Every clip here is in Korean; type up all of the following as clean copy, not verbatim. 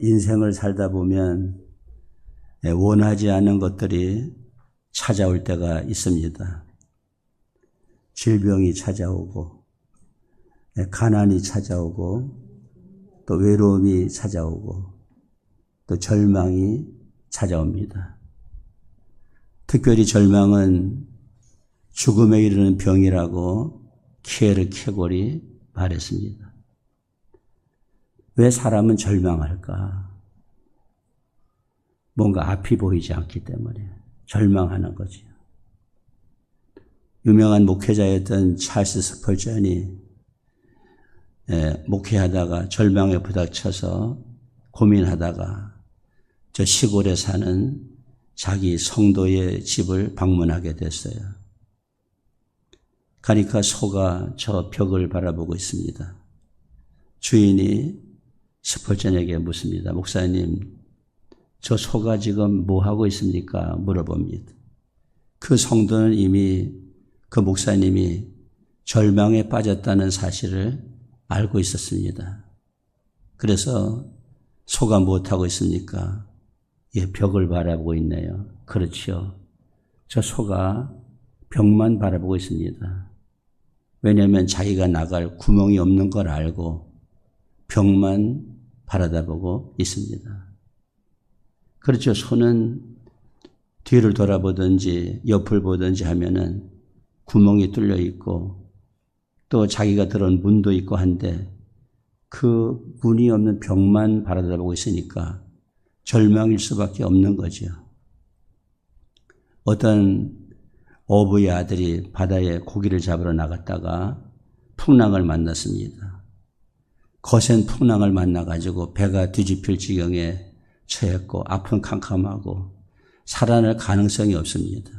인생을 살다 보면 원하지 않는 것들이 찾아올 때가 있습니다. 질병이 찾아오고, 가난이 찾아오고, 또 외로움이 찾아오고, 또 절망이 찾아옵니다. 특별히 절망은 죽음에 이르는 병이라고 키에르 케골이 말했습니다. 왜 사람은 절망할까? 뭔가 앞이 보이지 않기 때문에 절망하는 거죠. 유명한 목회자였던 찰스 스펄전이 목회하다가 절망에 부닥쳐서 고민하다가 저 시골에 사는 자기 성도의 집을 방문하게 됐어요. 가니까 소가 저 벽을 바라보고 있습니다. 주인이 스펄전에게 묻습니다. 목사님, 저 소가 지금 뭐 하고 있습니까? 물어봅니다. 그 성도는 이미 그 목사님이 절망에 빠졌다는 사실을 알고 있었습니다. 그래서 소가 무엇하고 있습니까? 벽을 바라보고 있네요. 그렇죠. 저 소가 벽만 바라보고 있습니다. 왜냐하면 자기가 나갈 구멍이 없는 걸 알고 벽만 바라다보고 있습니다. 그렇죠. 소는 뒤를 돌아보든지 옆을 보든지 하면은 구멍이 뚫려 있고 또 자기가 들어온 문도 있고 한데 그 문이 없는 벽만 바라다보고 있으니까 절망일 수밖에 없는 거죠. 어떤 어부의 아들이 바다에 고기를 잡으러 나갔다가 풍랑을 만났습니다. 거센 풍랑을 만나가지고 배가 뒤집힐 지경에 처했고 앞은 캄캄하고 살아날 가능성이 없습니다.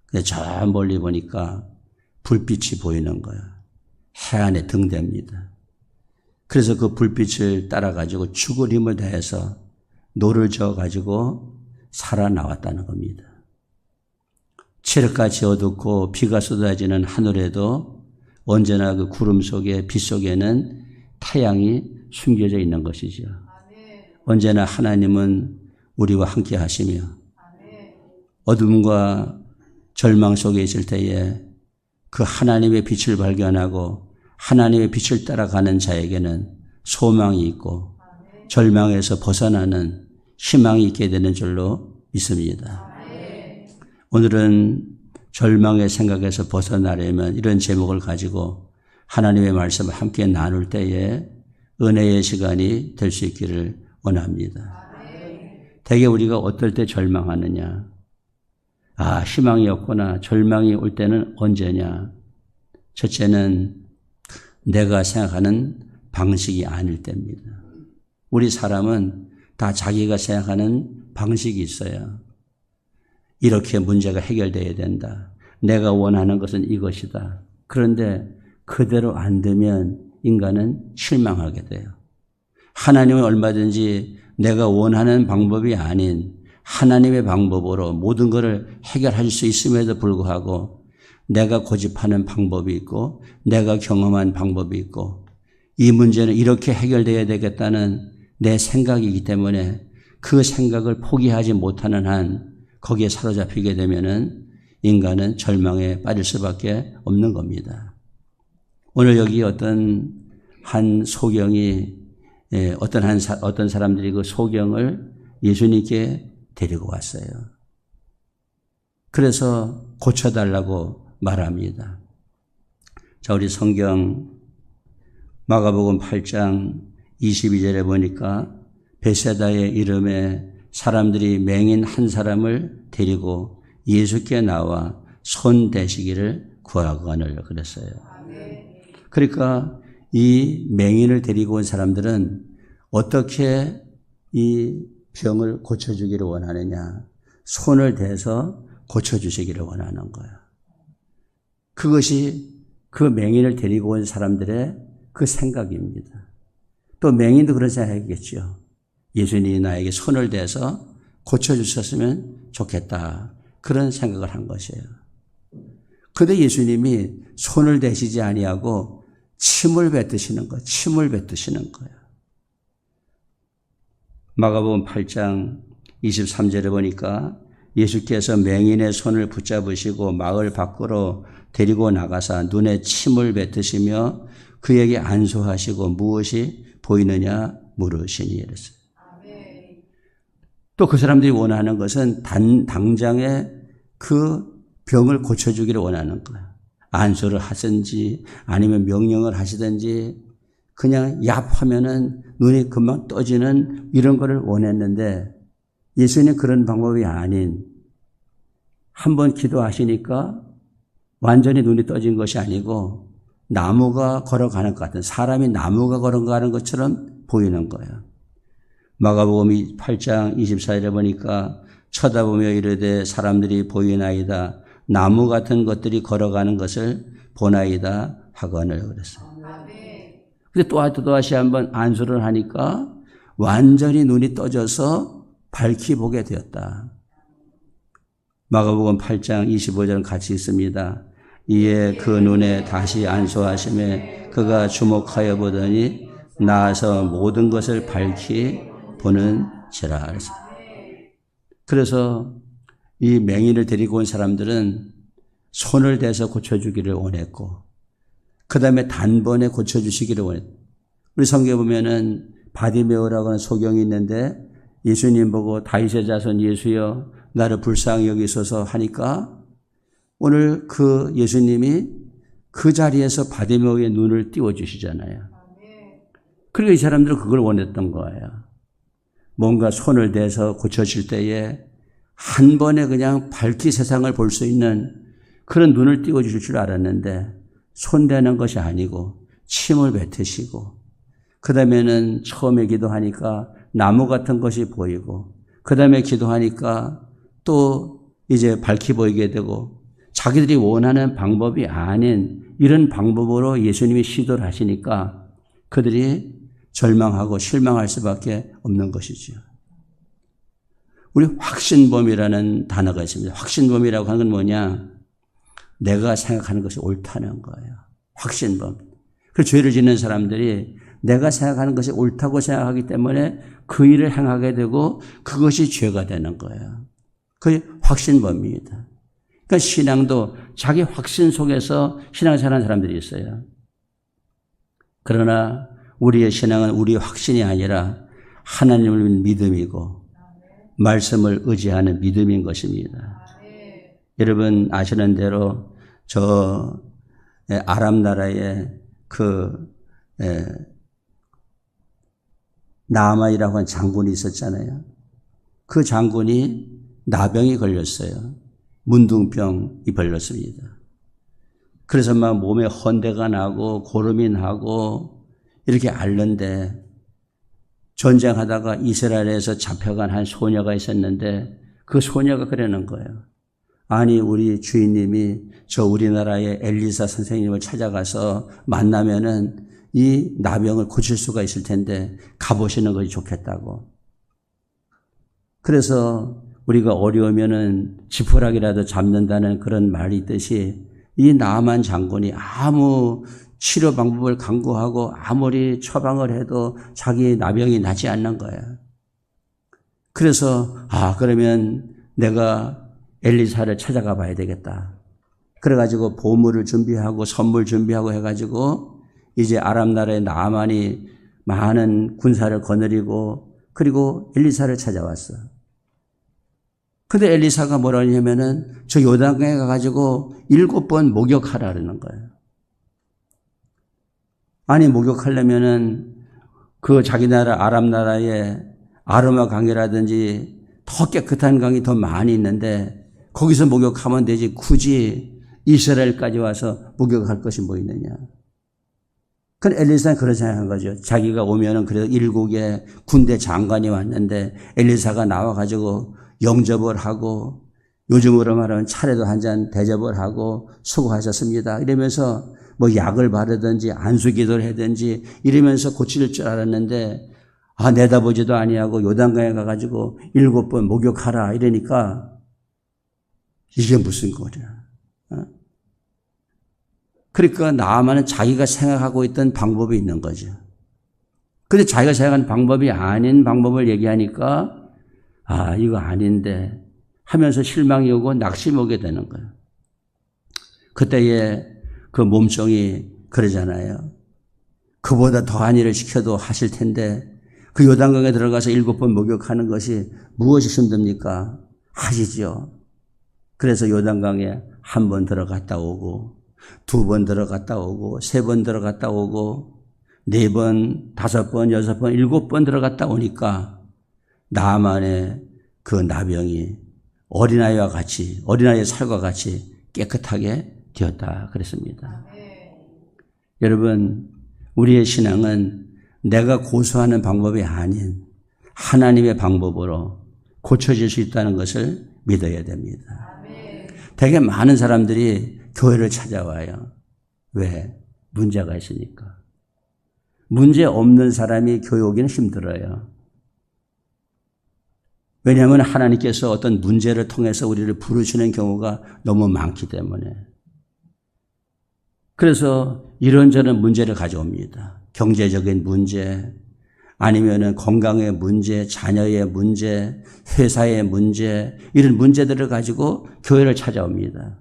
근데 저 멀리 보니까 불빛이 보이는 거야. 해안에 등대입니다. 그래서 그 불빛을 따라가지고 죽을 힘을 다해서 노를 저어가지고 살아나왔다는 겁니다. 칠흑같이 어둡고 비가 쏟아지는 하늘에도 언제나 그 구름 속에 빛 속에는 태양이 숨겨져 있는 것이죠. 언제나 하나님은 우리와 함께 하시며 어둠과 절망 속에 있을 때에 그 하나님의 빛을 발견하고 하나님의 빛을 따라가는 자에게는 소망이 있고 절망에서 벗어나는 희망이 있게 되는 줄로 믿습니다. 오늘은 절망의 생각에서 벗어나려면 이런 제목을 가지고 하나님의 말씀을 함께 나눌 때에 은혜의 시간이 될 수 있기를 원합니다. 대개 우리가 어떨 때 절망하느냐? 희망이 없구나. 절망이 올 때는 언제냐? 첫째는 내가 생각하는 방식이 아닐 때입니다. 우리 사람은 다 자기가 생각하는 방식이 있어요. 이렇게 문제가 해결돼야 된다. 내가 원하는 것은 이것이다. 그런데 그대로 안 되면 인간은 실망하게 돼요. 하나님은 얼마든지 내가 원하는 방법이 아닌 하나님의 방법으로 모든 것을 해결할 수 있음에도 불구하고 내가 고집하는 방법이 있고 내가 경험한 방법이 있고 이 문제는 이렇게 해결돼야 되겠다는 내 생각이기 때문에 그 생각을 포기하지 못하는 한 거기에 사로잡히게 되면은 인간은 절망에 빠질 수밖에 없는 겁니다. 오늘 여기 어떤 한 소경이 어떤 사람들이 그 소경을 예수님께 데리고 왔어요. 그래서 고쳐달라고 말합니다. 자, 우리 성경 마가복음 8장 22절에 보니까 베세다의 이름에 사람들이 맹인 한 사람을 데리고 예수께 나와 손 대시기를 구하거늘 그랬어요. 그러니까 이 맹인을 데리고 온 사람들은 어떻게 이 병을 고쳐주기를 원하느냐? 손을 대서 고쳐주시기를 원하는 거야. 그것이 그 맹인을 데리고 온 사람들의 그 생각입니다. 또 맹인도 그런 생각이겠죠. 예수님이 나에게 손을 대서 고쳐주셨으면 좋겠다. 그런 생각을 한 것이에요. 그런데 예수님이 손을 대시지 아니하고 침을 뱉으시는 거예요. 침을 뱉으시는 거예요. 마가복음 8장 23절에 보니까 예수께서 맹인의 손을 붙잡으시고 마을 밖으로 데리고 나가사 눈에 침을 뱉으시며 그에게 안수하시고 무엇이 보이느냐 물으시니 이랬어요. 또 그 사람들이 원하는 것은 당장에 그 병을 고쳐주기를 원하는 거야. 안수를 하든지 아니면 명령을 하시든지 그냥 얍하면은 눈이 금방 떠지는 이런 거를 원했는데 예수님 그런 방법이 아닌 한번 기도하시니까 완전히 눈이 떠진 것이 아니고 나무가 걸어가는 것 같은 사람이 나무가 걸어가는 것처럼 보이는 거예요. 마가복음 8장 24절에 보니까 쳐다보며 이르되 사람들이 보이나이다. 나무 같은 것들이 걸어가는 것을 보나이다 하거늘 그랬어요. 근데 또다시 한번 안수를 하니까 완전히 눈이 떠져서 밝히 보게 되었다. 마가복음 8장 25절은 같이 있습니다. 이에 그 눈에 다시 안수하심에 그가 주목하여 보더니 나아서 모든 것을 밝히 보는지라. 그래서 이 맹인을 데리고 온 사람들은 손을 대서 고쳐주기를 원했고 그 다음에 단번에 고쳐주시기를 원했고 우리 성경에 보면은 바디메오라고 하는 소경이 있는데 예수님 보고 다윗의 자손 예수여 나를 불쌍히 여기소서 하니까 오늘 그 예수님이 그 자리에서 바디메오의 눈을 띄워주시잖아요. 그리고 이 사람들은 그걸 원했던 거예요. 뭔가 손을 대서 고쳐질 때에 한 번에 그냥 밝히 세상을 볼 수 있는 그런 눈을 띄워주실 줄 알았는데 손대는 것이 아니고 침을 뱉으시고 그 다음에는 처음에 기도하니까 나무 같은 것이 보이고 그 다음에 기도하니까 또 이제 밝히 보이게 되고 자기들이 원하는 방법이 아닌 이런 방법으로 예수님이 시도를 하시니까 그들이 절망하고 실망할 수밖에 없는 것이죠. 우리 확신범이라는 단어가 있습니다. 확신범이라고 하는 건 뭐냐? 내가 생각하는 것이 옳다는 거예요. 확신범. 그 죄를 짓는 사람들이 내가 생각하는 것이 옳다고 생각하기 때문에 그 일을 행하게 되고 그것이 죄가 되는 거예요. 그게 확신범입니다. 그러니까 신앙도 자기 확신 속에서 신앙생활하는 사람들이 있어요. 그러나 우리의 신앙은 우리의 확신이 아니라 하나님을 믿음이고 말씀을 의지하는 믿음인 것입니다. 여러분 아시는 대로 저 아람 나라의 그 나아만이라고 하는 장군이 있었잖아요. 그 장군이 나병이 걸렸어요. 문둥병이 걸렸습니다. 그래서 막 몸에 헌대가 나고 고름이 나고 이렇게 앓는데 전쟁하다가 이스라엘에서 잡혀간 한 소녀가 있었는데 그 소녀가 그러는 거예요. 아니 우리 주인님이 저 우리나라의 엘리사 선생님을 찾아가서 만나면은 이 나병을 고칠 수가 있을 텐데 가보시는 것이 좋겠다고. 그래서 우리가 어려우면은 지푸라기라도 잡는다는 그런 말이 있듯이 이 나아만 장군이 아무 치료 방법을 강구하고 아무리 처방을 해도 자기 나병이 나지 않는 거예요. 그래서 그러면 내가 엘리사를 찾아가 봐야 되겠다. 그래가지고 보물을 준비하고 선물 준비하고 해가지고 이제 아람 나라의 나아만이 많은 군사를 거느리고 그리고 엘리사를 찾아왔어. 근데 엘리사가 뭐라 하냐면은 저 요단강에 가가지고 7번 목욕하라 그러는 거예요. 아니 목욕하려면은 그 자기 나라 아람 나라에 아르마 강이라든지 더 깨끗한 강이 더 많이 있는데 거기서 목욕하면 되지 굳이 이스라엘까지 와서 목욕할 것이 뭐 있느냐. 그럼 엘리사는 그런 생각한 거죠. 자기가 오면은 그래도 일국의 군대 장관이 왔는데 엘리사가 나와가지고 영접을 하고 요즘으로 말하면 차례도 한 잔 대접을 하고 수고하셨습니다. 이러면서 뭐 약을 바르든지 안수기도를 하든지 이러면서 고칠 줄 알았는데 내다보지도 아니하고 요단강에 가가지고 7번 목욕하라 이러니까 이게 무슨 거냐. 그러니까 나아만은 자기가 생각하고 있던 방법이 있는 거죠. 근데 자기가 생각한 방법이 아닌 방법을 얘기하니까 이거 아닌데 하면서 실망이 오고 낙심이 오게 되는 거예요. 그때에 그 몸종이 그러잖아요. 그보다 더한 일을 시켜도 하실 텐데 그 요단강에 들어가서 7번 목욕하는 것이 무엇이 힘듭니까? 하시죠. 그래서 요단강에 1번 들어갔다 오고 2번 들어갔다 오고 3번 들어갔다 오고 4번, 5번, 6번, 7번 들어갔다 오니까 나만의 그 나병이 어린아이의 살과 같이 깨끗하게 되었다 그랬습니다. 여러분, 우리의 신앙은 내가 고수하는 방법이 아닌 하나님의 방법으로 고쳐질 수 있다는 것을 믿어야 됩니다. 되게 많은 사람들이 교회를 찾아와요. 왜? 문제가 있으니까. 문제 없는 사람이 교회 오기는 힘들어요. 왜냐하면 하나님께서 어떤 문제를 통해서 우리를 부르시는 경우가 너무 많기 때문에. 그래서 이런저런 문제를 가져옵니다. 경제적인 문제, 아니면은 건강의 문제, 자녀의 문제, 회사의 문제, 이런 문제들을 가지고 교회를 찾아옵니다.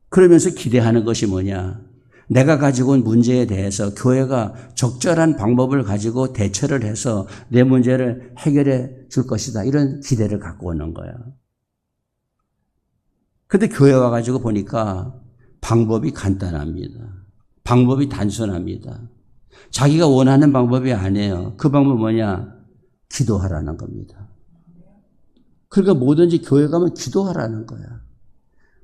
그러면서 기대하는 것이 뭐냐? 내가 가지고 온 문제에 대해서 교회가 적절한 방법을 가지고 대처를 해서 내 문제를 해결해 줄 것이다. 이런 기대를 갖고 오는 거예요. 그런데 교회 와가지고 보니까 방법이 간단합니다. 방법이 단순합니다. 자기가 원하는 방법이 아니에요. 그 방법은 뭐냐? 기도하라는 겁니다. 그러니까 뭐든지 교회 가면 기도하라는 거야.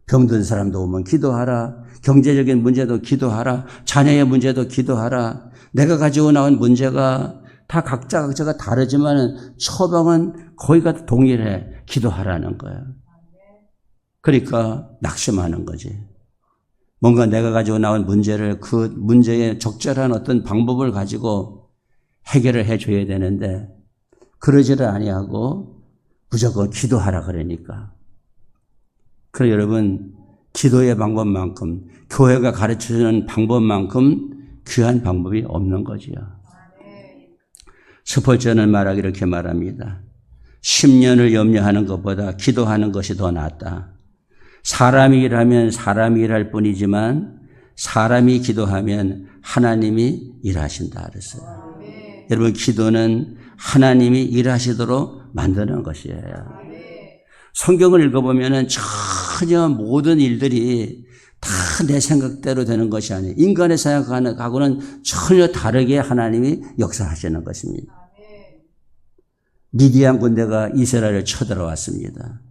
병든 사람도 오면 기도하라. 경제적인 문제도 기도하라. 자녀의 문제도 기도하라. 내가 가지고 나온 문제가 다 각자가 다르지만 처방은 거의가 동일해. 기도하라는 거야. 그러니까 낙심하는 거지. 뭔가 내가 가지고 나온 문제를 그 문제에 적절한 어떤 방법을 가지고 해결을 해줘야 되는데 그러지를 아니하고 무조건 기도하라 그러니까. 그래 여러분, 기도의 방법만큼 교회가 가르쳐주는 방법만큼 귀한 방법이 없는 거지요. 스펄전은 말하기 이렇게 말합니다. 10년을 염려하는 것보다 기도하는 것이 더 낫다. 사람이 일하면 사람이 일할 뿐이지만 사람이 기도하면 하나님이 일하신다 그랬어요. 여러분, 기도는 하나님이 일하시도록 만드는 것이에요. 성경을 읽어보면 전혀 모든 일들이 다 내 생각대로 되는 것이 아니에요. 인간의 생각하고는 전혀 다르게 하나님이 역사하시는 것입니다. 미디안 군대가 이스라엘을 쳐들어왔습니다.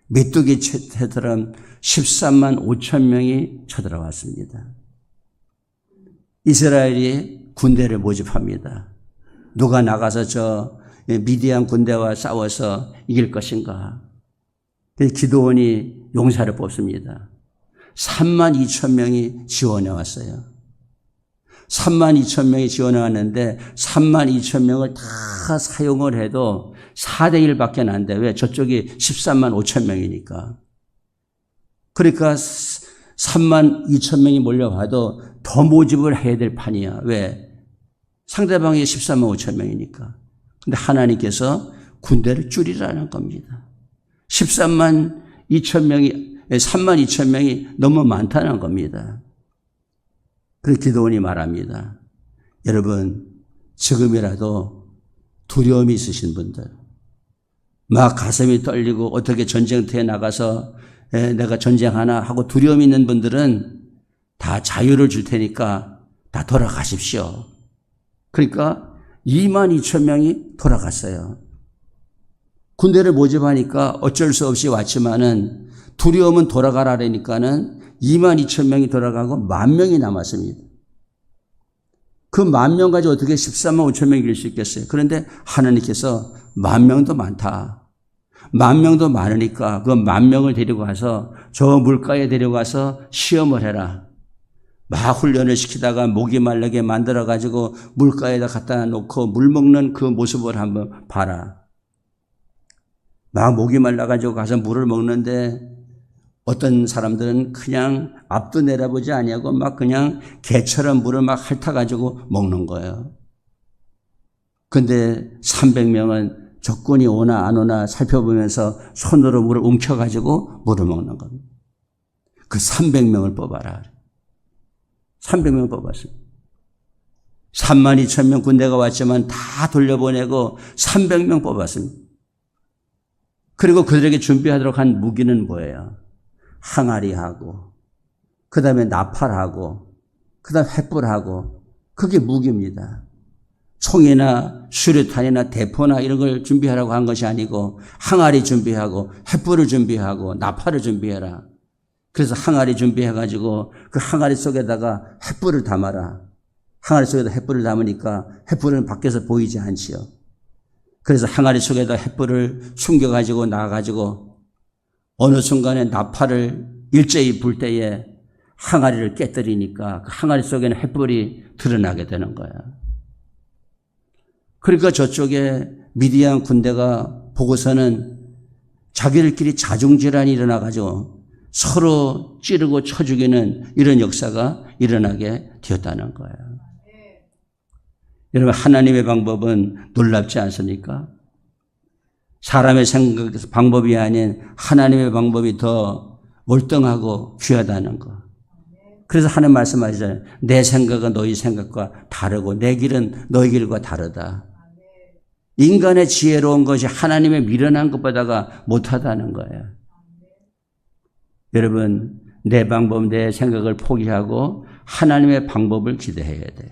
메뚜기 새처럼 13만 5천 명이 쳐들어왔습니다. 이스라엘이 군대를 모집합니다. 누가 나가서 저 미디안 군대와 싸워서 이길 것인가? 기드온이 용사를 뽑습니다. 3만 2천 명이 지원해 왔어요. 3만 2천 명이 지원해 왔는데 3만 2천 명을 다 사용을 해도 4대 1밖에 안 돼. 왜? 저쪽이 13만 5천 명이니까. 그러니까 3만 2천 명이 몰려와도 더 모집을 해야 될 판이야. 왜? 상대방이 13만 5천 명이니까. 근데 하나님께서 군대를 줄이라는 겁니다. 13만 2천 명이, 3만 2천 명이 너무 많다는 겁니다. 그래서 기드온이 말합니다. 여러분, 지금이라도 두려움이 있으신 분들, 막 가슴이 떨리고 어떻게 전쟁터에 나가서 내가 전쟁하나 하고 두려움이 있는 분들은 다 자유를 줄 테니까 다 돌아가십시오. 그러니까 2만 2천 명이 돌아갔어요. 군대를 모집하니까 어쩔 수 없이 왔지만은 두려움은 돌아가라니까는 2만 2천 명이 돌아가고 10,000명이 남았습니다. 그 10,000명 가지고 어떻게 13만 5천 명이 이길 수 있겠어요? 그런데 하나님께서 10,000명도 많다. 10,000명도 많으니까 그 10,000명을 데리고 가서 저 물가에 데려가서 시험을 해라. 막 훈련을 시키다가 목이 말르게 만들어가지고 물가에다 갖다 놓고 물 먹는 그 모습을 한번 봐라. 막 목이 말라가지고 가서 물을 먹는데 어떤 사람들은 그냥 앞도 내다보지 아니하고 막 그냥 개처럼 물을 막 핥아가지고 먹는 거예요. 근데 300명은 적군이 오나 안 오나 살펴보면서 손으로 물을 움켜가지고 물을 먹는 겁니다. 그 300명을 뽑아라. 300명 뽑았습니다. 32,000명 군대가 왔지만 다 돌려보내고 300명 뽑았습니다. 그리고 그들에게 준비하도록 한 무기는 뭐예요? 항아리하고, 그 다음에 나팔하고, 그 다음에 횃불하고, 그게 무기입니다. 총이나 수류탄이나 대포나 이런 걸 준비하라고 한 것이 아니고 항아리 준비하고 횃불을 준비하고 나팔을 준비해라. 그래서 항아리 준비해가지고 그 항아리 속에다가 횃불을 담아라. 항아리 속에다 횃불을 담으니까 횃불은 밖에서 보이지 않지요. 그래서 항아리 속에다 횃불을 숨겨가지고 나가가지고 어느 순간에 나팔을 일제히 불 때에 항아리를 깨뜨리니까 그 항아리 속에는 횃불이 드러나게 되는 거야. 그러니까 저쪽에 미디안 군대가 보고서는 자기들끼리 자중질환이 일어나가지고 서로 찌르고 쳐 죽이는 이런 역사가 일어나게 되었다는 거예요. 여러분, 하나님의 방법은 놀랍지 않습니까? 사람의 생각, 방법이 아닌 하나님의 방법이 더 월등하고 귀하다는 거. 그래서 하나님 말씀하시잖아요. 내 생각은 너희 생각과 다르고 내 길은 너희 길과 다르다. 인간의 지혜로운 것이 하나님의 미련한 것보다가 못하다는 거예요. 여러분, 내 방법, 내 생각을 포기하고 하나님의 방법을 기대해야 돼요.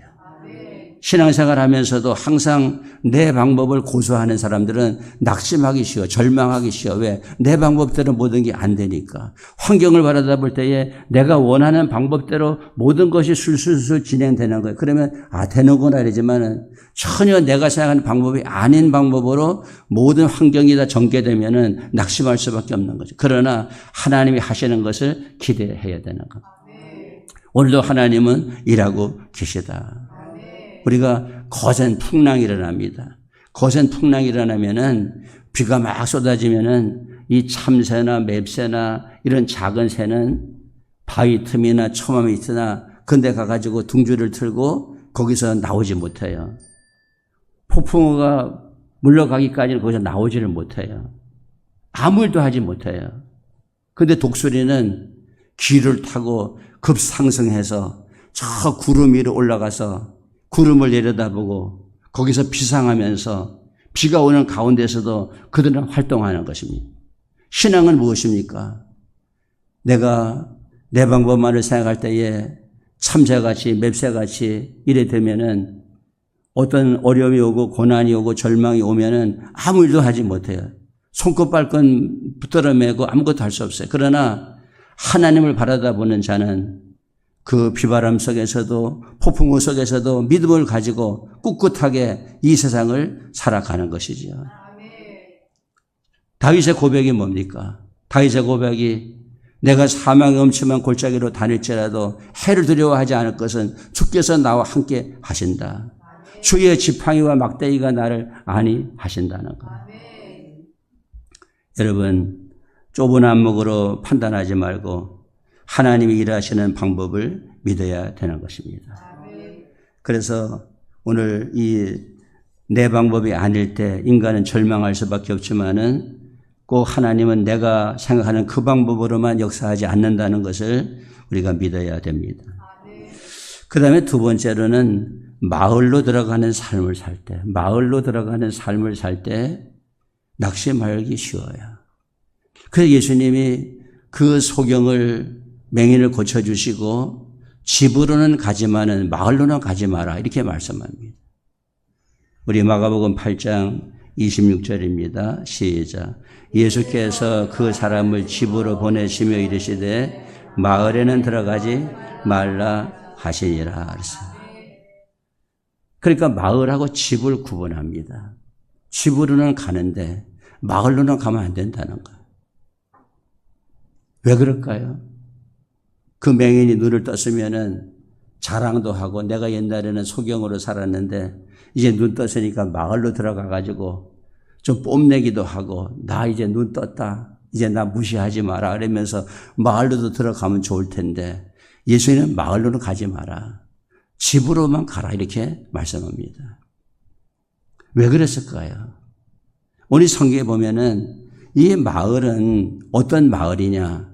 신앙생활 하면서도 항상 내 방법을 고수하는 사람들은 낙심하기 쉬워, 절망하기 쉬워. 왜? 내 방법대로 모든 게 안 되니까. 환경을 바라다 볼 때에 내가 원하는 방법대로 모든 것이 술술술 진행되는 거예요. 그러면 되는구나 이러지만은 전혀 내가 생각하는 방법이 아닌 방법으로 모든 환경이 다 전개되면은 낙심할 수밖에 없는 거죠. 그러나 하나님이 하시는 것을 기대해야 되는 겁니다. 오늘도 하나님은 일하고 계시다. 우리가 거센 풍랑이 일어납니다. 거센 풍랑이 일어나면은 비가 막 쏟아지면은 이 참새나 맵새나 이런 작은 새는 바위 틈이나 처마 밑이나 근데 가가지고 둥지를 틀고 거기서 나오지 못해요. 폭풍우가 물러가기까지는 거기서 나오지를 못해요. 아무 일도 하지 못해요. 근데 독수리는 길을 타고 급상승해서 저 구름 위로 올라가서 구름을 내려다보고 거기서 비상하면서 비가 오는 가운데서도 그들은 활동하는 것입니다. 신앙은 무엇입니까? 내가 내 방법만을 생각할 때에 참새같이 맵새같이 이래 되면은 어떤 어려움이 오고 고난이 오고 절망이 오면은 아무 일도 하지 못해요. 손끝발끈 붙들어매고 아무것도 할 수 없어요. 그러나 하나님을 바라다 보는 자는 그 비바람 속에서도 폭풍우 속에서도 믿음을 가지고 꿋꿋하게 이 세상을 살아가는 것이지요. 다윗의 고백이 뭡니까? 다윗의 고백이 내가 사망의 엄침한 골짜기로 다닐지라도 해를 두려워하지 않을 것은 주께서 나와 함께 하신다. 주의 지팡이와 막대기가 나를 안위 하신다는 것. 여러분, 좁은 안목으로 판단하지 말고 하나님이 일하시는 방법을 믿어야 되는 것입니다. 그래서 오늘 이 내 방법이 아닐 때 인간은 절망할 수밖에 없지만은 꼭 하나님은 내가 생각하는 그 방법으로만 역사하지 않는다는 것을 우리가 믿어야 됩니다. 그 다음에 두 번째로는 마을로 들어가는 삶을 살 때, 마을로 들어가는 삶을 살 때 낙심하기 쉬워요. 그래서 예수님이 그 소경을 맹인을 고쳐주시고 집으로는 가지만은 마을로는 가지 마라 이렇게 말씀합니다. 우리 마가복음 8장 26절입니다. 시작. 예수께서 그 사람을 집으로 보내시며 이르시되 마을에는 들어가지 말라 하시니라 그랬어요. 그러니까 마을하고 집을 구분합니다. 집으로는 가는데 마을로는 가면 안 된다는 거예요. 왜 그럴까요? 그 맹인이 눈을 떴으면은 자랑도 하고 내가 옛날에는 소경으로 살았는데 이제 눈 떴으니까 마을로 들어가 가지고 좀 뽐내기도 하고 나 이제 눈 떴다 이제 나 무시하지 마라. 그러면서 마을로도 들어가면 좋을 텐데 예수님은 마을로는 가지 마라. 집으로만 가라. 이렇게 말씀합니다. 왜 그랬을까요? 우리 성경에 보면은 이 마을은 어떤 마을이냐?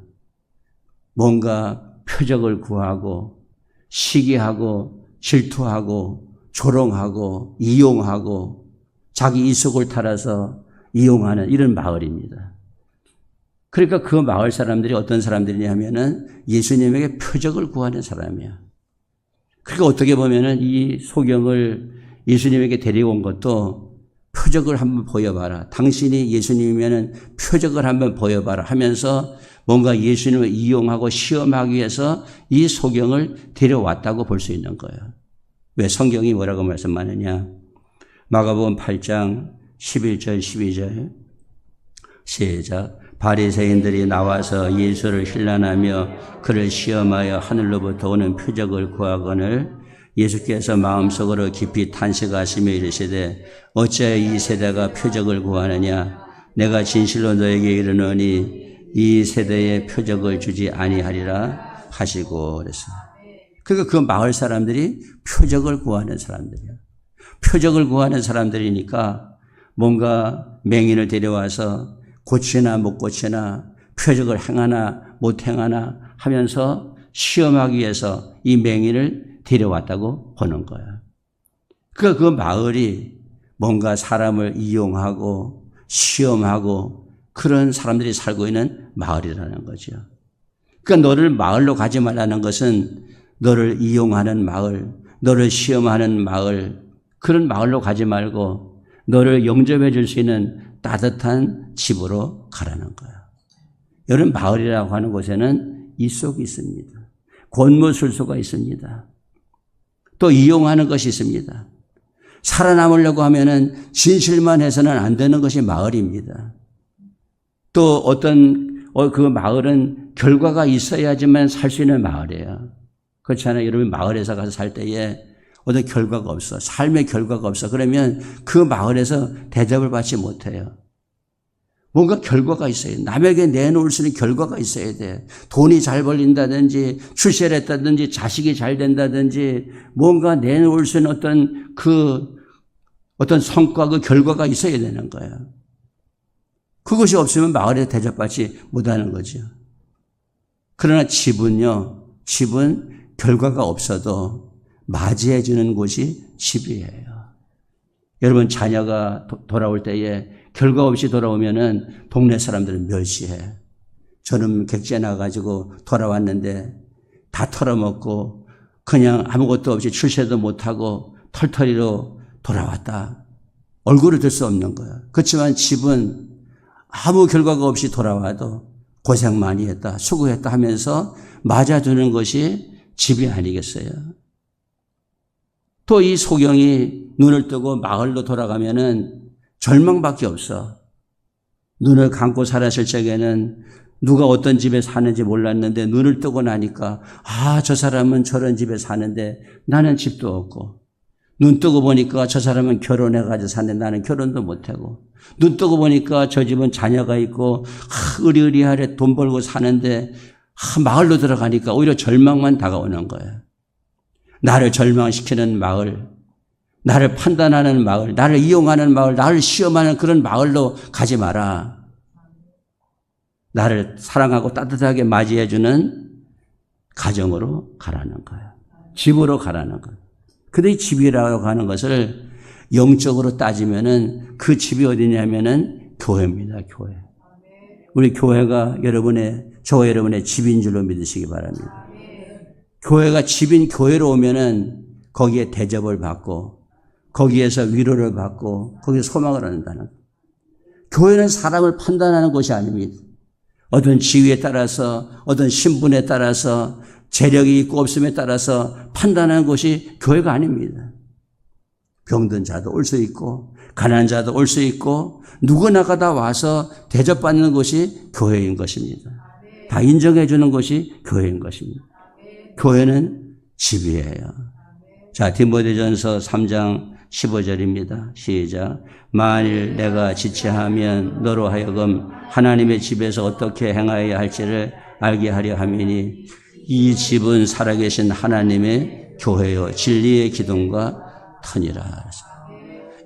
뭔가 표적을 구하고 시기하고 질투하고 조롱하고 이용하고 자기 이속을 탈아서 이용하는 이런 마을입니다. 그러니까 그 마을 사람들이 어떤 사람들이냐 하면은 예수님에게 표적을 구하는 사람이야. 그러니까 어떻게 보면은 이 소경을 예수님에게 데리고 온 것도 표적을 한번 보여봐라. 당신이 예수님이면은 표적을 한번 보여봐라 하면서 뭔가 예수님을 이용하고 시험하기 위해서 이 소경을 데려왔다고 볼 수 있는 거예요. 왜 성경이 뭐라고 말씀하느냐? 마가복음 8장 11절 12절 시작. 바리새인들이 나와서 예수를 힐난하며 그를 시험하여 하늘로부터 오는 표적을 구하거늘 예수께서 마음속으로 깊이 탄식하시며 이르시되 어찌하여 이 세대가 표적을 구하느냐? 내가 진실로 너에게 이르노니 이 세대에 표적을 주지 아니하리라 하시고 그랬어요. 그러니까 그 마을 사람들이 표적을 구하는 사람들이야. 표적을 구하는 사람들이니까 뭔가 맹인을 데려와서 고치나 못 고치나 표적을 행하나 못 행하나 하면서 시험하기 위해서 이 맹인을 데려왔다고 보는 거야. 그러니까 그 마을이 뭔가 사람을 이용하고 시험하고 그런 사람들이 살고 있는 마을이라는 거죠. 그러니까 너를 마을로 가지 말라는 것은 너를 이용하는 마을, 너를 시험하는 마을, 그런 마을로 가지 말고 너를 영접해 줄 수 있는 따뜻한 집으로 가라는 거야. 여러분, 마을이라고 하는 곳에는 이속이 있습니다. 권무술수가 있습니다. 또 이용하는 것이 있습니다. 살아남으려고 하면은 진실만 해서는 안 되는 것이 마을입니다. 또 어떤 그 마을은 결과가 있어야지만 살 수 있는 마을이에요. 그렇지 않아요? 여러분 마을에서 가서 살 때에 어떤 결과가 없어. 삶의 결과가 없어. 그러면 그 마을에서 대접을 받지 못해요. 뭔가 결과가 있어야 돼. 남에게 내놓을 수 있는 결과가 있어야 돼. 돈이 잘 벌린다든지 출세를 했다든지 자식이 잘 된다든지 뭔가 내놓을 수 있는 어떤 성과 그 결과가 있어야 되는 거예요. 그것이 없으면 마을에 대접받지 못하는 거죠. 그러나 집은요. 집은 결과가 없어도 맞이해 주는 곳이 집이에요. 여러분 자녀가 돌아올 때에 결과 없이 돌아오면은 동네 사람들은 멸시해. 저는 객지에 나가지고 돌아왔는데 다 털어먹고 그냥 아무것도 없이 출세도 못하고 털털이로 돌아왔다. 얼굴을 들 수 없는 거야. 그렇지만 집은 아무 결과가 없이 돌아와도 고생 많이 했다, 수고했다 하면서 맞아주는 것이 집이 아니겠어요? 또 이 소경이 눈을 뜨고 마을로 돌아가면은 절망밖에 없어. 눈을 감고 살았을 적에는 누가 어떤 집에 사는지 몰랐는데 눈을 뜨고 나니까 저 사람은 저런 집에 사는데 나는 집도 없고, 눈 뜨고 보니까 저 사람은 결혼해가지고 사는데 나는 결혼도 못하고, 눈 뜨고 보니까 저 집은 자녀가 있고 의리의리하게 돈 벌고 사는데 마을로 들어가니까 오히려 절망만 다가오는 거예요. 나를 절망시키는 마을, 나를 판단하는 마을, 나를 이용하는 마을, 나를 시험하는 그런 마을로 가지 마라. 나를 사랑하고 따뜻하게 맞이해주는 가정으로 가라는 거예요. 집으로 가라는 거예요. 근데 이 집이라고 하는 것을 영적으로 따지면은 그 집이 어디냐면은 교회입니다, 교회. 우리 교회가 저와 여러분의 집인 줄로 믿으시기 바랍니다. 교회가 집인 교회로 오면은 거기에 대접을 받고 거기에서 위로를 받고 거기서 소망을 얻는다는 거예요. 교회는 사람을 판단하는 곳이 아닙니다. 어떤 지위에 따라서 어떤 신분에 따라서 재력이 있고 없음에 따라서 판단하는 곳이 교회가 아닙니다. 병든 자도 올 수 있고 가난한 자도 올 수 있고 누구나가 다 와서 대접받는 곳이 교회인 것입니다. 다 인정해 주는 것이 교회인 것입니다. 교회는 집이에요. 자, 디모데전서 3장 15절입니다. 시작. 만일 내가 지체하면 너로 하여금 하나님의 집에서 어떻게 행하여야 할지를 알게 하려 함이니 이 집은 살아계신 하나님의 교회요 진리의 기둥과 터니라.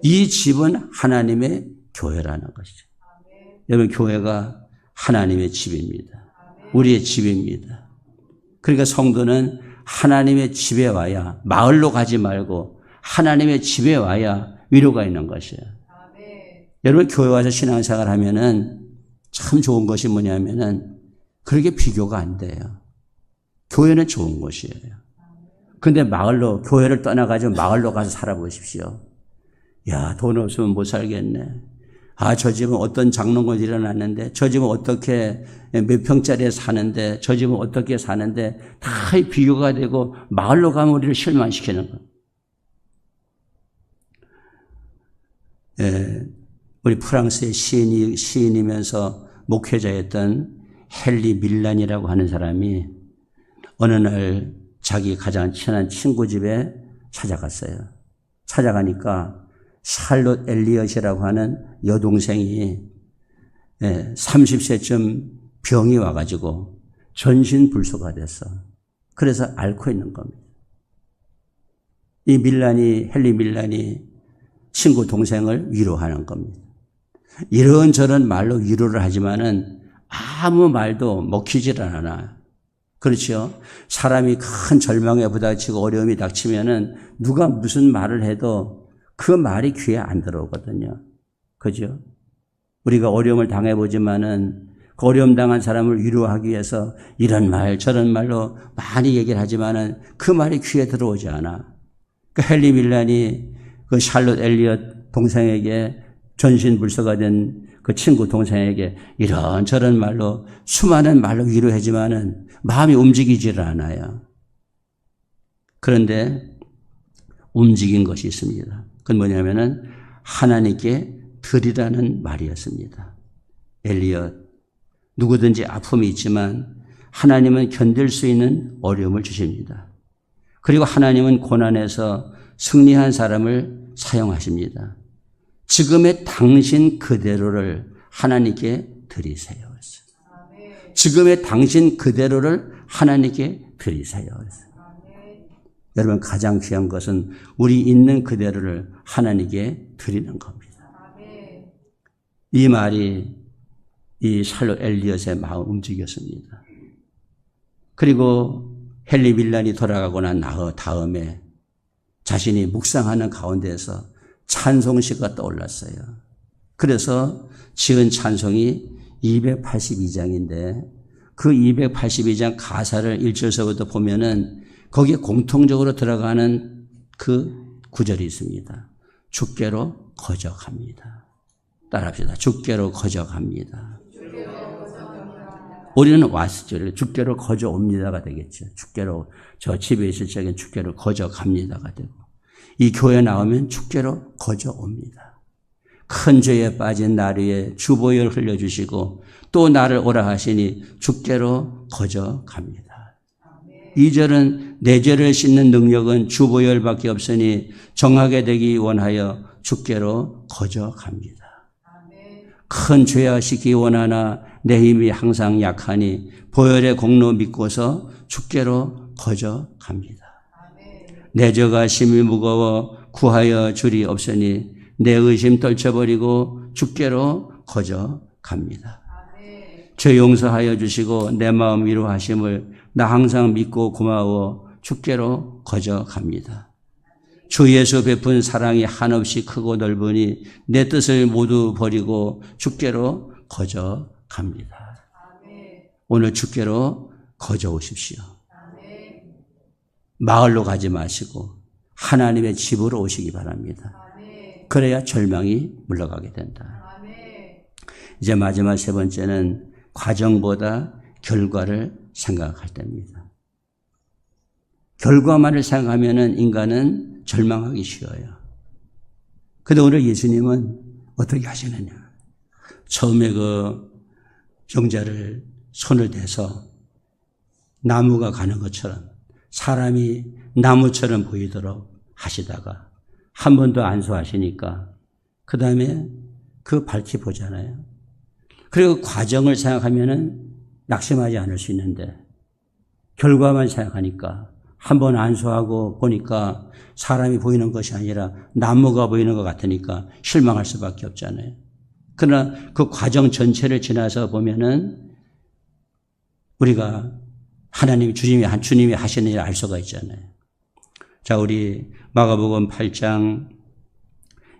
이 집은 하나님의 교회라는 것이죠. 여러분, 교회가 하나님의 집입니다. 우리의 집입니다. 그러니까 성도는 하나님의 집에 와야, 마을로 가지 말고 하나님의 집에 와야 위로가 있는 것이에요. 여러분, 교회 와서 신앙생활 하면은 참 좋은 것이 뭐냐면은 그렇게 비교가 안 돼요. 교회는 좋은 곳이에요. 근데 마을로, 교회를 떠나가지고 마을로 가서 살아보십시오. 야, 돈 없으면 못 살겠네. 아, 저 집은 어떤 장롱을 일어났는데, 저 집은 어떻게 몇 평짜리에 사는데, 저 집은 어떻게 사는데, 다 비교가 되고, 마을로 가면 우리를 실망시키는 거예요. 예, 우리 프랑스의 시인이면서 목회자였던 헨리 밀란이라고 하는 사람이 어느 날 자기 가장 친한 친구 집에 찾아갔어요. 찾아가니까 샬롯 엘리엇이라고 하는 여동생이 30세쯤 병이 와가지고 전신불소가 됐어. 그래서 앓고 있는 겁니다. 이 헨리 밀란이 친구 동생을 위로하는 겁니다. 이런저런 말로 위로를 하지만은 아무 말도 먹히질 않아. 그렇죠? 사람이 큰 절망에 부닥치고 어려움이 닥치면은 누가 무슨 말을 해도 그 말이 귀에 안 들어오거든요. 그죠? 우리가 어려움을 당해보지만은 그 어려움 당한 사람을 위로하기 위해서 이런 말 저런 말로 많이 얘기를 하지만은 그 말이 귀에 들어오지 않아. 그 헨리 밀란이 그 샬롯 엘리엇 동생에게 전신불소가 된 그 친구 동생에게 이런저런 말로 수많은 말로 위로하지만은 마음이 움직이질 않아요. 그런데 움직인 것이 있습니다. 그건 뭐냐면은 하나님께 드리라는 말이었습니다. 엘리엇, 누구든지 아픔이 있지만 하나님은 견딜 수 있는 어려움을 주십니다. 그리고 하나님은 고난에서 승리한 사람을 사용하십니다. 지금의 당신 그대로를 하나님께 드리세요. 지금의 당신 그대로를 하나님께 드리세요. 여러분, 가장 귀한 것은 우리 있는 그대로를 하나님께 드리는 겁니다. 이 말이 이 샬롯 엘리엇의 마음을 움직였습니다. 그리고 헨리 밀란이 돌아가고 난 다음에 자신이 묵상하는 가운데에서 찬송시가 떠올랐어요. 그래서 지은 찬송이 282장인데 그 282장 가사를 1절서부터 보면은 거기에 공통적으로 들어가는 그 구절이 있습니다. 주께로 거적합니다. 따라합시다. 주께로 거적합니다. 우리는 왔죠. 주께로 거저옵니다가 되겠죠. 주께로, 저 집에 있을 적엔 주께로 거저갑니다가 되고, 이 교회 나오면 주께로 거저옵니다. 큰 죄에 빠진 날 위에 주보혈 흘려주시고 또 나를 오라 하시니 주께로 거저갑니다. 2절은 내 죄를 씻는 능력은 주보혈밖에 없으니 정하게 되기 원하여 주께로 거저갑니다. 큰 죄악시키기 원하나 내 힘이 항상 약하니 보혈의 공로 믿고서 주께로 거저갑니다. 내 죄가 심히 무거워 구하여 줄이 없으니 내 의심 떨쳐버리고 주께로 거저갑니다. 죄 용서하여 주시고 내 마음 위로하심을 나 항상 믿고 고마워 주께로 거저갑니다. 주 예수 베푼 사랑이 한없이 크고 넓으니 내 뜻을 모두 버리고 주께로 거저갑니다. 오늘 주께로 거저오십시오. 마을로 가지 마시고 하나님의 집으로 오시기 바랍니다. 그래야 절망이 물러가게 된다. 이제 마지막 세 번째는 과정보다 결과를 생각할 때입니다. 결과만을 생각하면 인간은 절망하기 쉬워요. 그런데 오늘 예수님은 어떻게 하시느냐. 처음에 그 병자를 손을 대서 나무가 가는 것처럼 사람이 나무처럼 보이도록 하시다가 한 번 더 안수하시니까 그 다음에 그 밝히 보잖아요. 그리고 과정을 생각하면은 낙심하지 않을 수 있는데 결과만 생각하니까 한 번 안수하고 보니까 사람이 보이는 것이 아니라 나무가 보이는 것 같으니까 실망할 수밖에 없잖아요. 그러나 그 과정 전체를 지나서 보면은 우리가 주님이 하시는 일을 알 수가 있잖아요. 자, 우리 마가복음 8장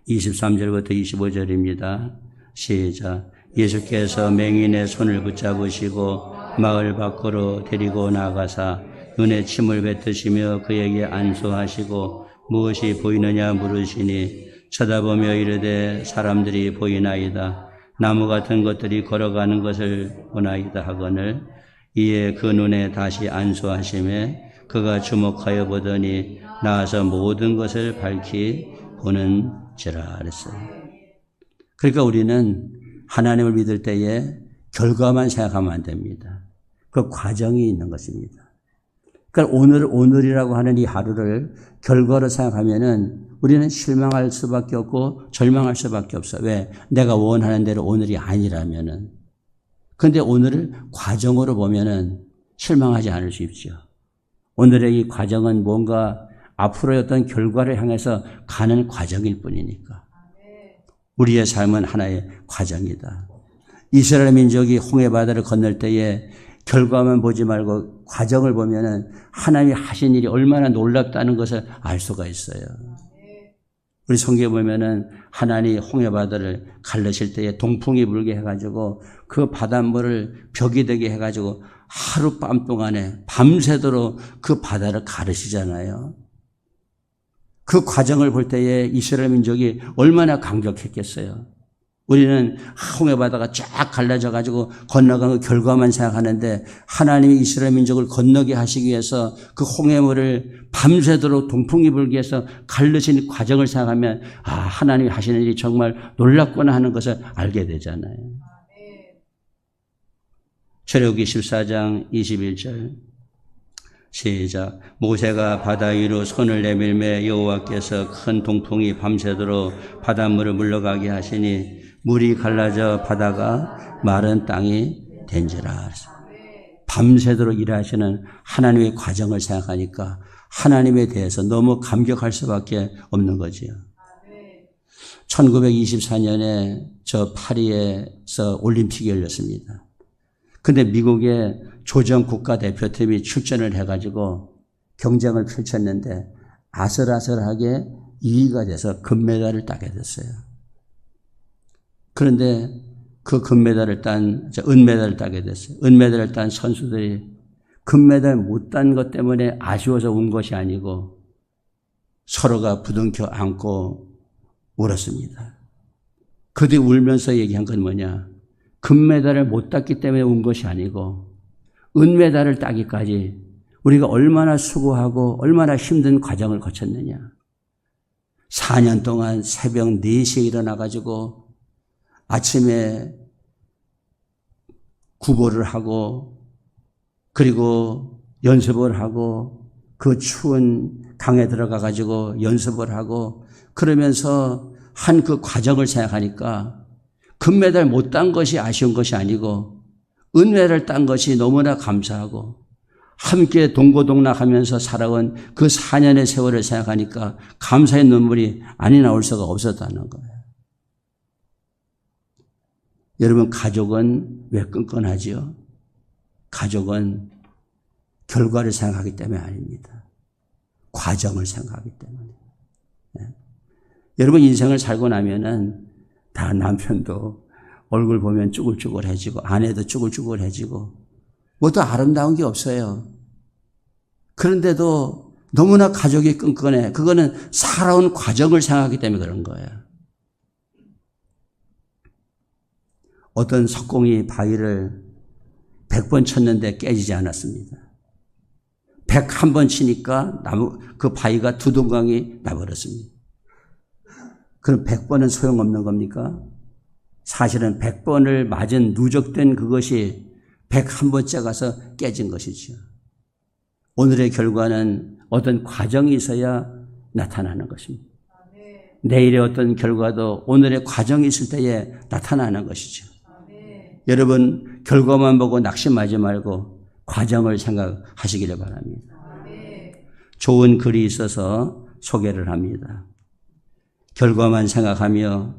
23절부터 25절입니다. 시작. 예수께서 맹인의 손을 붙잡으시고 마을 밖으로 데리고 나가사 눈에 침을 뱉으시며 그에게 안수하시고 무엇이 보이느냐 물으시니 쳐다보며 이르되 사람들이 보이나이다. 나무 같은 것들이 걸어가는 것을 보나이다 하거늘 이에 그 눈에 다시 안수하시매 그가 주목하여 보더니 나와서 모든 것을 밝히 보는지라 그랬어요. 그러니까 우리는 하나님을 믿을 때에 결과만 생각하면 안 됩니다. 그 과정이 있는 것입니다. 그러니까 오늘이라고 하는 이 하루를 결과로 생각하면은 우리는 실망할 수밖에 없고 절망할 수밖에 없어요. 왜? 내가 원하는 대로 오늘이 아니라면은. 그런데 오늘을 과정으로 보면은 실망하지 않을 수 있죠. 오늘의 이 과정은 뭔가 앞으로의 어떤 결과를 향해서 가는 과정일 뿐이니까. 우리의 삶은 하나의 과정이다. 이스라엘 민족이 홍해바다를 건널 때에 결과만 보지 말고 과정을 보면은 하나님이 하신 일이 얼마나 놀랍다는 것을 알 수가 있어요. 우리 성경에 보면은 하나님이 홍해바다를 갈르실 때에 동풍이 불게 해가지고 그 바닷물을 벽이 되게 해가지고 하룻밤 동안에 밤새도록 그 바다를 가르시잖아요. 그 과정을 볼 때에 이스라엘 민족이 얼마나 감격했겠어요. 우리는 홍해바다가 쫙 갈라져 가지고 건너간 그 결과만 생각하는데 하나님이 이스라엘 민족을 건너게 하시기 위해서 그 홍해물을 밤새도록 동풍이 불게 해서 갈르신 과정을 생각하면 하나님이 하시는 일이 정말 놀랍구나 하는 것을 알게 되잖아요. 출애굽기 14장 21절 시작. 모세가 바다 위로 손을 내밀매 여호와께서 큰 동풍이 밤새도록 바닷물을 물러가게 하시니 물이 갈라져 바다가 마른 땅이 된지라. 밤새도록 일하시는 하나님의 과정을 생각하니까 하나님에 대해서 너무 감격할 수밖에 없는 거지요. 1924년에 저 파리에서 올림픽이 열렸습니다. 근데 미국의 조정 국가대표팀이 출전을 해가지고 경쟁을 펼쳤는데 아슬아슬하게 2위가 돼서 금메달을 따게 됐어요. 그런데 그 은메달을 따게 됐어요. 은메달을 딴 선수들이 금메달 못 딴 것 때문에 아쉬워서 운 것이 아니고 서로가 부둥켜 안고 울었습니다. 그들이 울면서 얘기한 건 뭐냐? 금메달을 못 땄기 때문에 운 것이 아니고 은메달을 따기까지 우리가 얼마나 수고하고 얼마나 힘든 과정을 거쳤느냐. 4년 동안 새벽 4시에 일어나가지고 아침에 구보를 하고 그리고 연습을 하고 그 추운 강에 들어가가지고 연습을 하고 그러면서 한 그 과정을 생각하니까 금메달 못 딴 것이 아쉬운 것이 아니고 은메달을 딴 것이 너무나 감사하고 함께 동고동락하면서 살아온 그 4년의 세월을 생각하니까 감사의 눈물이 아니 나올 수가 없었다는 거예요. 여러분, 가족은 왜 끈끈하지요? 가족은 결과를 생각하기 때문에 아닙니다. 과정을 생각하기 때문에. 네. 여러분, 인생을 살고 나면은 다 남편도 얼굴 보면 쭈글쭈글해지고 아내도 쭈글쭈글해지고 뭐도 아름다운 게 없어요. 그런데도 너무나 가족이 끈끈해. 그거는 살아온 과정을 생각하기 때문에 그런 거예요. 어떤 석공이 바위를 100번 쳤는데 깨지지 않았습니다. 101번 치니까 그 바위가 두동강이 나버렸습니다. 그럼 100번은 소용없는 겁니까? 사실은 100번을 맞은 누적된 그것이 101번째 가서 깨진 것이죠. 오늘의 결과는 어떤 과정이 있어야 나타나는 것입니다. 내일의 어떤 결과도 오늘의 과정이 있을 때에 나타나는 것이죠. 여러분, 결과만 보고 낙심하지 말고 과정을 생각하시기를 바랍니다. 좋은 글이 있어서 소개를 합니다. 결과만 생각하며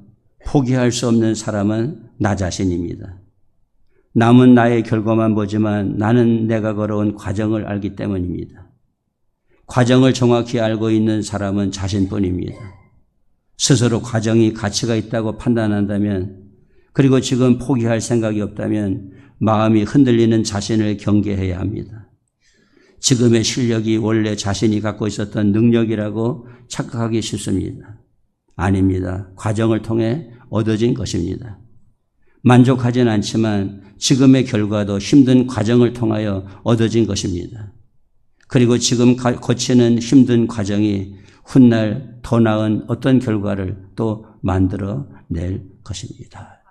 포기할 수 없는 사람은 나 자신입니다. 남은 나의 결과만 보지만 나는 내가 걸어온 과정을 알기 때문입니다. 과정을 정확히 알고 있는 사람은 자신뿐입니다. 스스로 과정이 가치가 있다고 판단한다면, 그리고 지금 포기할 생각이 없다면 마음이 흔들리는 자신을 경계해야 합니다. 지금의 실력이 원래 자신이 갖고 있었던 능력이라고 착각하기 쉽습니다. 아닙니다. 과정을 통해 얻어진 것입니다. 만족하진 않지만 지금의 결과도 힘든 과정을 통하여 얻어진 것입니다. 그리고 지금 거치는 힘든 과정이 훗날 더 나은 어떤 결과를 또 만들어낼 것입니다.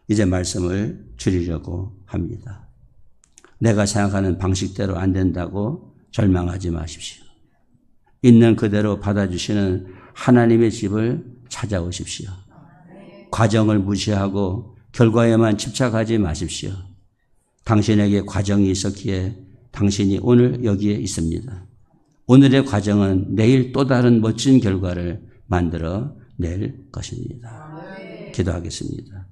이제 말씀을 줄이려고 합니다. 내가 생각하는 방식대로 안 된다고 절망하지 마십시오. 있는 그대로 받아주시는 하나님의 집을 찾아오십시오. 과정을 무시하고 결과에만 집착하지 마십시오. 당신에게 과정이 있었기에 당신이 오늘 여기에 있습니다. 오늘의 과정은 내일 또 다른 멋진 결과를 만들어낼 것입니다. 기도하겠습니다.